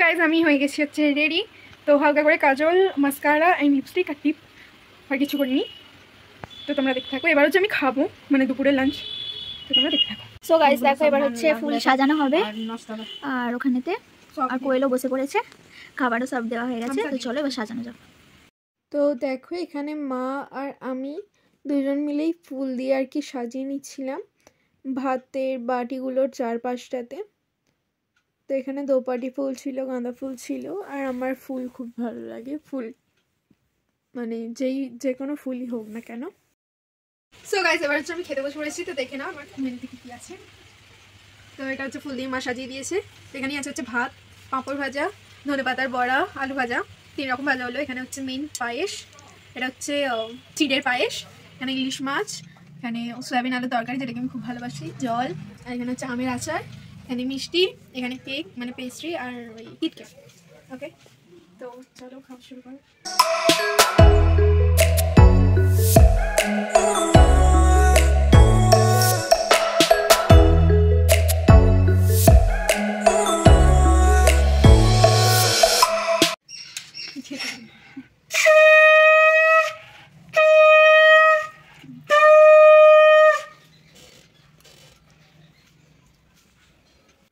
Guys আমি হয়ে গেছি হচ্ছে রেডি। তো হালকা করে কাজল, মাস্কারা অ্যান্ড লিপস্টিক আর টিপ আর কিছু করিনি। তো তোমরা দেখতে থাকো। এবার হচ্ছে আমি খাবো, মানে দুপুরের লাঞ্চ। তো তোমরা দেখতে থাকো। সো গাইজ দেখো এবার হচ্ছে ফুল সাজানো হবে আর ওখানেতে আর কোয়েলও বসে পড়েছে, খাবারও সব দেওয়া হয়ে গেছে। তো চলো এবার সাজানো যাক। তো দেখো এখানে মা আর আমি দুজন মিলেই ফুল দিয়ে আর কি সাজিয়ে নিচ্ছিলাম ভাতের বাটিগুলোর চারপাশটাতে। তো এখানে দোপাটি ফুল ছিল, গাঁদা ফুল ছিল, আর আমার ফুল খুব ভালো লাগে, ফুল মানে যে কোনো ফুলই হোক না কেন। সো গাইজ এবার হচ্ছে আমি খেতে বসে পড়েছি। তো দেখে নাও আমার মেনুতে কী আছে। তো এটা হচ্ছে ফুল দিয়ে মা সাজিয়ে দিয়েছে। এখানে আছে হচ্ছে ভাত, পাঁপড় ভাজা, ধনেপাতার বড়া, আলু ভাজা, 3 রকম ভাজা হলো। এখানে হচ্ছে মেন পায়েস, এটা হচ্ছে চিড়ের পায়েস। এখানে ইলিশ মাছ, এখানে সয়াবিন আলুর তরকারি যেটাকে আমি খুব ভালোবাসি, জল, আর এখানে হচ্ছে আমের আচার, এখানে মিষ্টি, এখানে কেক মানে পেস্ট্রি, আর ওই কিটকেক। ওকে, তো চলো খাওয়া শুরু করো।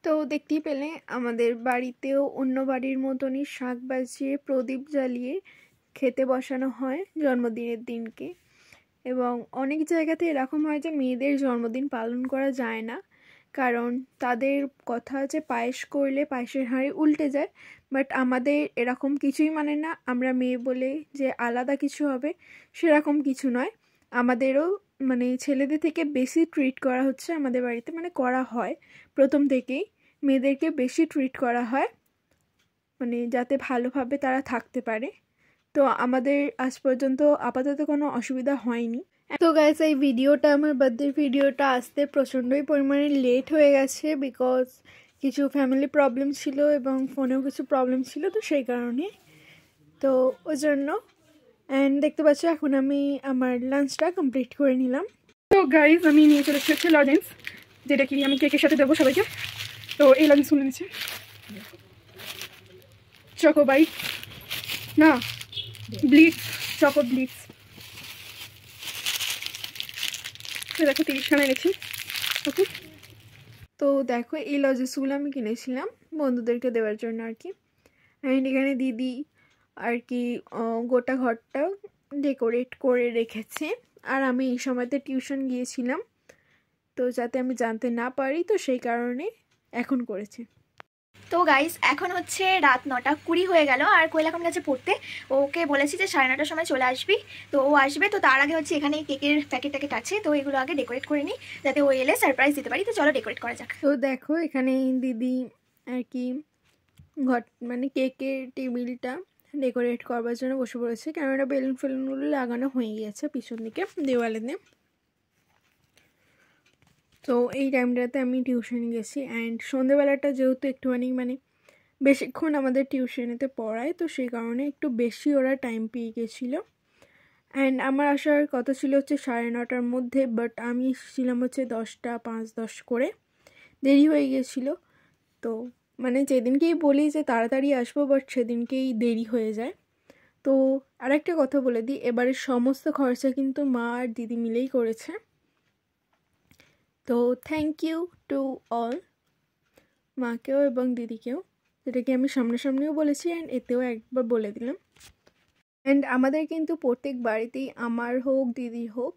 তো দেখতেই পেলে আমাদের বাড়িতেও অন্য বাড়ির মতনই শাক বাজিয়ে প্রদীপ জ্বালিয়ে খেতে বসানো হয় জন্মদিনের দিনকে। এবং অনেক জায়গাতে এরকম হয় যে মেয়েদের জন্মদিন পালন করা যায় না, কারণ তাদের কথা আছে পায়েস করলে পায়েসের হাঁড়ি উল্টে যায়। বাট আমাদের এরকম কিছুই মানে না, আমরা মেয়ে বলে যে আলাদা কিছু হবে সেরকম কিছু নয়। আমাদেরও মানে ছেলেদের থেকে বেশি ট্রিট করা হচ্ছে আমাদের বাড়িতে, মানে করা হয় প্রথম থেকেই। মেয়েদেরকে বেশি ট্রিট করা হয়, মানে যাতে ভালোভাবে তারা থাকতে পারে। তো আমাদের আজ পর্যন্ত আপাতত কোনো অসুবিধা হয়নি। তো গাইস এই ভিডিওটা, আমার বার্থডে ভিডিওটা আসতে প্রচণ্ডই পরিমাণে লেট হয়ে গেছে, বিকজ কিছু ফ্যামিলি প্রবলেম ছিল এবং ফোনেও কিছু প্রবলেম ছিল, তো সেই কারণে। তো ওই জন্য অ্যান্ড দেখতে পাচ্ছ এখন আমি আমার লাঞ্চটা কমপ্লিট করে নিলাম। তো গাইজ আমি নিয়ে চলে এসেছি লজেন্স, যেটা কি আমি কেকের সাথে দেবো সবাইকে। তো এই লজেন্স শুনে নিচ্ছি, চকো বাইট না ব্লিটস, চকো ব্লিটস। দেখো 30খানা এনেছি। ওকে, তো দেখো এই লজেন্সগুলো আমি কিনেছিলাম বন্ধুদেরকে দেওয়ার জন্য আর কি। অ্যান্ড এখানে দিদি আর কি গোটা ঘরটা ডেকোরেট করে রেখেছে। আর আমি এই সময়তে টিউশন গিয়েছিলাম, তো যাতে আমি জানতে না পারি, তো সেই কারণে এখন করেছে। তো গাইস এখন হচ্ছে রাত 9:20 হয়ে গেল আর কোয়েল এখন গেছে পড়তে। ওকে বলেছি যে 9:30টার সময় চলে আসবি, তো ও আসবে। তো তার আগে হচ্ছে এখানে কেকের প্যাকেট আছে, তো এগুলো আগে ডেকোরেট করে নিই যাতে ও এলে সারপ্রাইজ দিতে পারি। তো চলো ডেকোরেট করা যাক। তো দেখো এখানে দিদি আর কি ঘর মানে কেকের টেবিলটা ডেকোরেট করবার জন্য বসে পড়েছে, কেননা বেলুন ফেলুনগুলো লাগানো হয়ে গিয়েছে পিছন দিকে দেওয়ালেতে। তো এই টাইমটাতে আমি টিউশন গেছি, অ্যান্ড সন্ধেবেলাটা যেহেতু একটুখানি মানে বেশিক্ষণ আমাদের টিউশনেতে পড়ায়, তো সেই কারণে একটু বেশি ওরা টাইম পেয়ে গেছিলো। অ্যান্ড আমার আসার কথা ছিল হচ্ছে 9:30টার মধ্যে, বাট আমি এসেছিলাম হচ্ছে 10টা 5-10 করে, দেরি হয়ে গিয়েছিলো। তো মানে যেদিনকেই বলি যে তাড়াতাড়ি আসবো, বাট সেদিনকেই দেরি হয়ে যায়। তো আরেকটা কথা বলে দিই, এবারের সমস্ত খরচা কিন্তু মা আর দিদি মিলেই করেছে। তো থ্যাংক ইউ টু অল, মাকেও এবং দিদিকেও, যেটাকে আমি সামনাসামনিও বলেছি অ্যান্ড এতেও একবার বলে দিলাম। অ্যান্ড আমাদের কিন্তু প্রত্যেক বাড়িতেই আমার হোক দিদির হোক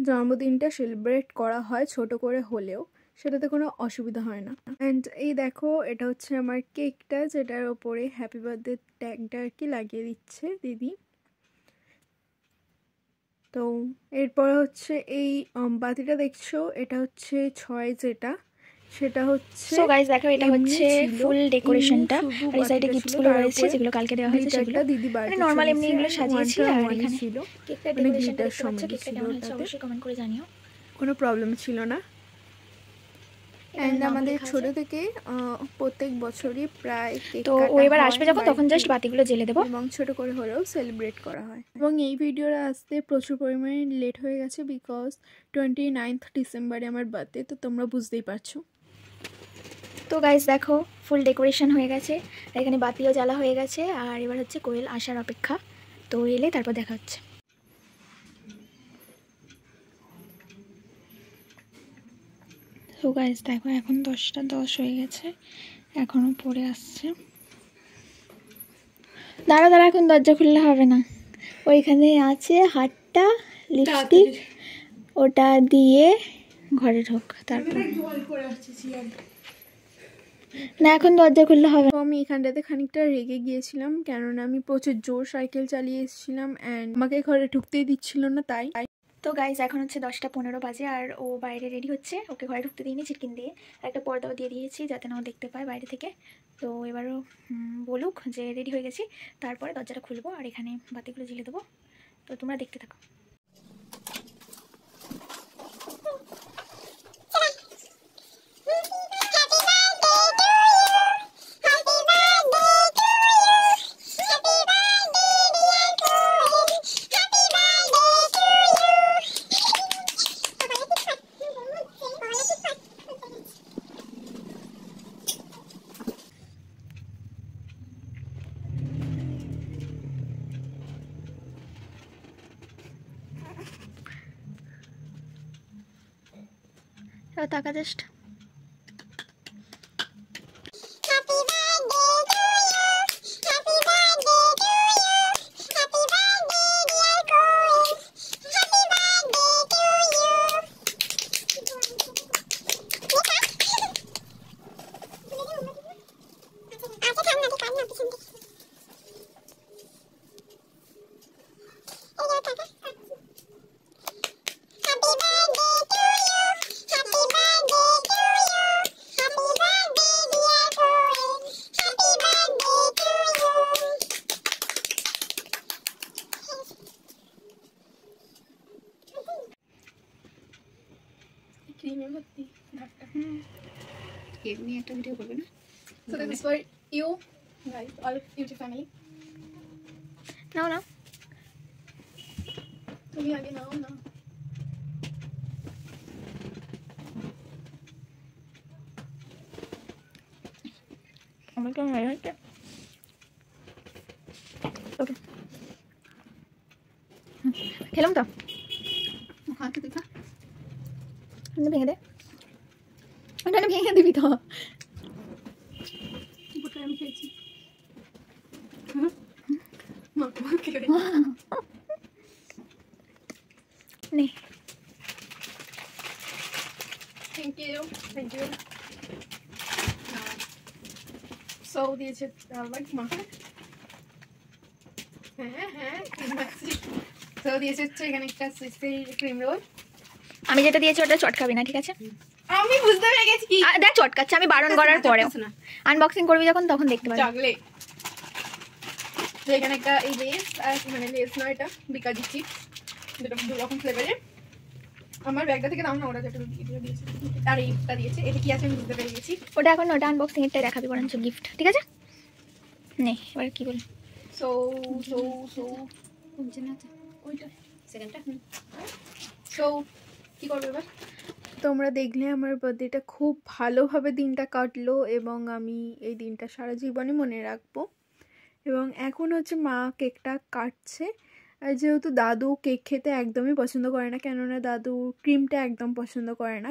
জন্মদিনটা সেলিব্রেট করা হয় ছোট করে হলেও, সেটাতে কোনো অসুবিধা হয় না। অ্যান্ড এই দেখো এটা হচ্ছে আমার কেকটা, যেটার ওপরে হ্যাপি বার্থডে ট্যাগটা আর কি লাগিয়ে দিচ্ছে দিদি। তো এরপর হচ্ছে এই বাতিটা দেখছো, এটা হচ্ছে 6 যেটা, সেটা হচ্ছে সো গাইস দেখো এটা হচ্ছে ফুল ডেকোরেশনটা, আর এই সাইডে গিফটসগুলো রয়েছে যেগুলো কালকে দেওয়া হয়েছে, সেগুলো দিদি মানে নরমাল এমনি এগুলো সাজিয়েছি। আর এখানে ছিল কেকটা মানে ডেকোরেশনটা গ্লিটার দেখতে পাচ্ছ, সমেত কেকটা ছিল কেমন হয়েছে ওটাতে, অবশ্যই কমেন্ট করে জানিও। কোনো প্রবলেম ছিল না। অ্যান্ড আমাদের ছোট থেকে প্রত্যেক বছরই প্রায় কেক তো ও এবার আসবে যখন, তখন জাস্ট বাতিগুলো জ্বেলে দেবো এবং ছোট করে হলেও সেলিব্রেট করা হয়। এবং এই ভিডিওটা আসতে প্রচুর পরিমাণে লেট হয়ে গেছে, বিকজ 29 ডিসেম্বরে আমার বার্থডে, তো তোমরা বুঝতেই পারছো। তো গাইস দেখো ফুল ডেকোরেশন হয়ে গেছে, এখানে বাতিও জ্বালা হয়ে গেছে, আর এবার হচ্ছে কোয়েল আসার অপেক্ষা। তো এলে তারপর দেখা হচ্ছে। তো গাইস দেখো এখন 10টা 10 হয়ে গেছে, এখনো পরে আসছে। দাঁড়া দাঁড়া, এখন দরজা খুললে হবে না, ওইখানে আছে হাতটা লিপস্টিক, ওটা দিয়ে ঘরে ঢোক, তারপর না এখন দরজা খুললে হবে। তো আমি এখানটাতে খানিকটা রেগে গিয়েছিলাম, কেননা আমি প্রচুর জোর সাইকেল চালিয়ে এসেছিলাম অ্যান্ড আমাকে ঘরে ঢুকতেই দিচ্ছিল না। তাই তো গাইজ এখন হচ্ছে 10টা 15 বাজে, আর ও বাইরে রেডি হচ্ছে, ওকে ঘরে ঢুকতে দিইনি ছিটকিন দিয়ে, একটা পর্দাও দিয়ে দিয়েছি যাতে না ও দেখতে পায় বাইরে থেকে। তো এবারও বলুক যে রেডি হয়ে গেছি, তারপরে দরজাটা খুলবো আর এখানে বাতিগুলো জ্বেলে দেবো। তো তোমরা দেখতে থাকো। টাকা জাস্ট একটা ভিডিও করবে না? So this is for you guys, all YouTube family. নাও না, তুমি আগে নাও না। আমার কেমন হয়েছে? ওকে খেলাম তো, হাতে দেখা ভেঙে দে, ওটা ভেঙে দিবি তো। পুরোটা আমি খেয়েছি। মা কি করে নে থ্যাংক ইউ সো দিয়েছে লাইক মাখা। হ্যাঁ তো দিয়েছে হচ্ছে এখানে একটা ক্রিম রোল। আমি যেটা দিয়েছি ওটা চটকাবি না, ঠিক আছে? আমি বুঝতে পেরে গেছি কি দেখ চটকাচ্ছে, আমি বারণ করার পরেও। আনবক্সিং করবি যখন তখন দেখতে পাবি। চকলেট। তো এখানে একটা এই লেস, আর মানে লেস নয়, এটা বিকা দিচ্ছি, দুটো দু রকম ফ্লেভারের। আমার ব্যাগটা থেকে দাও না, ওরা যেটা দিয়েছে আর এইটা দিয়েছে। এটা কি আছে আমি বুঝতে পেরে গেছি। ওটা এখন ওটা আনবক্সিং এরটাই দেখাবি বরঞ্চ গিফট, ঠিক আছে? নে এবার কি বলি। সো কোনটা আছে ওইটা সেকেন্ডটা। সো কি করবে এবার? তোমরা দেখলে আমার বার্থডেটা খুব ভালোভাবে দিনটা কাটলো এবং আমি এই দিনটা সারা জীবনই মনে রাখবো। এবং এখন হচ্ছে মা কেকটা কাটছে, আর যেহেতু দাদু কেক খেতে একদমই পছন্দ করে না, কেননা দাদু ক্রিমটা একদম পছন্দ করে না,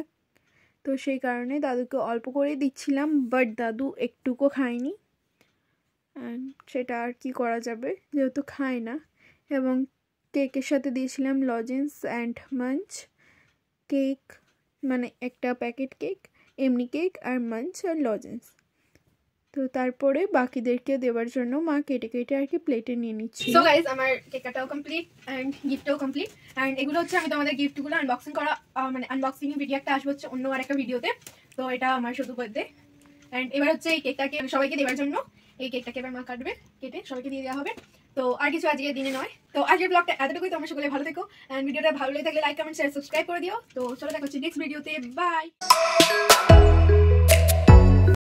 তো সেই কারণে দাদুকে অল্প করে দিচ্ছিলাম, বাট দাদু একটুকু খায়নি। অ্যান্ড সেটা আর কি করা যাবে, যেহেতু খায় না। এবং কেকের সাথে দিয়েছিলাম লজেন্স অ্যান্ড মাঞ্চ কেক, মানে একটা প্যাকেট কেক, এমনি কেক আর মাঞ্চ আর লজেন্স। তো তারপরে বাকিদেরকে দেওয়ার জন্য মা কেটে কেটে আর কি প্লেটে নিয়ে নিচ্ছি। সো গাইস আমার কেক কাটাও কমপ্লিট অ্যান্ড গিফটও কমপ্লিট। অ্যান্ড এগুলো হচ্ছে আমি তোমাদের গিফটগুলো আনবক্সিং করা, মানে আনবক্সিং ভিডিও একটা আসবে হচ্ছে অন্য আর একটা ভিডিওতে। তো এটা আমার শুধু বার্থডে। অ্যান্ড এবার হচ্ছে এই কেকটাকে সবাইকে দেওয়ার জন্য এই কেকটাকে এবার মা কাটবে, কেটে সবাইকে দিয়ে দেওয়া হবে। তো আর কিছু আজকের দিনে নয়। তো আজকের ব্লগটা এতটুকুই। তোমরা সকলে ভালো থেকো, অ্যান্ড ভিডিওটা ভালো লেগে থাকলে লাইক কমেন্ট শেয়ার সাবস্ক্রাইব করে দিও। তো চলো দেখা হচ্ছে নেক্সট ভিডিওতে, বাই।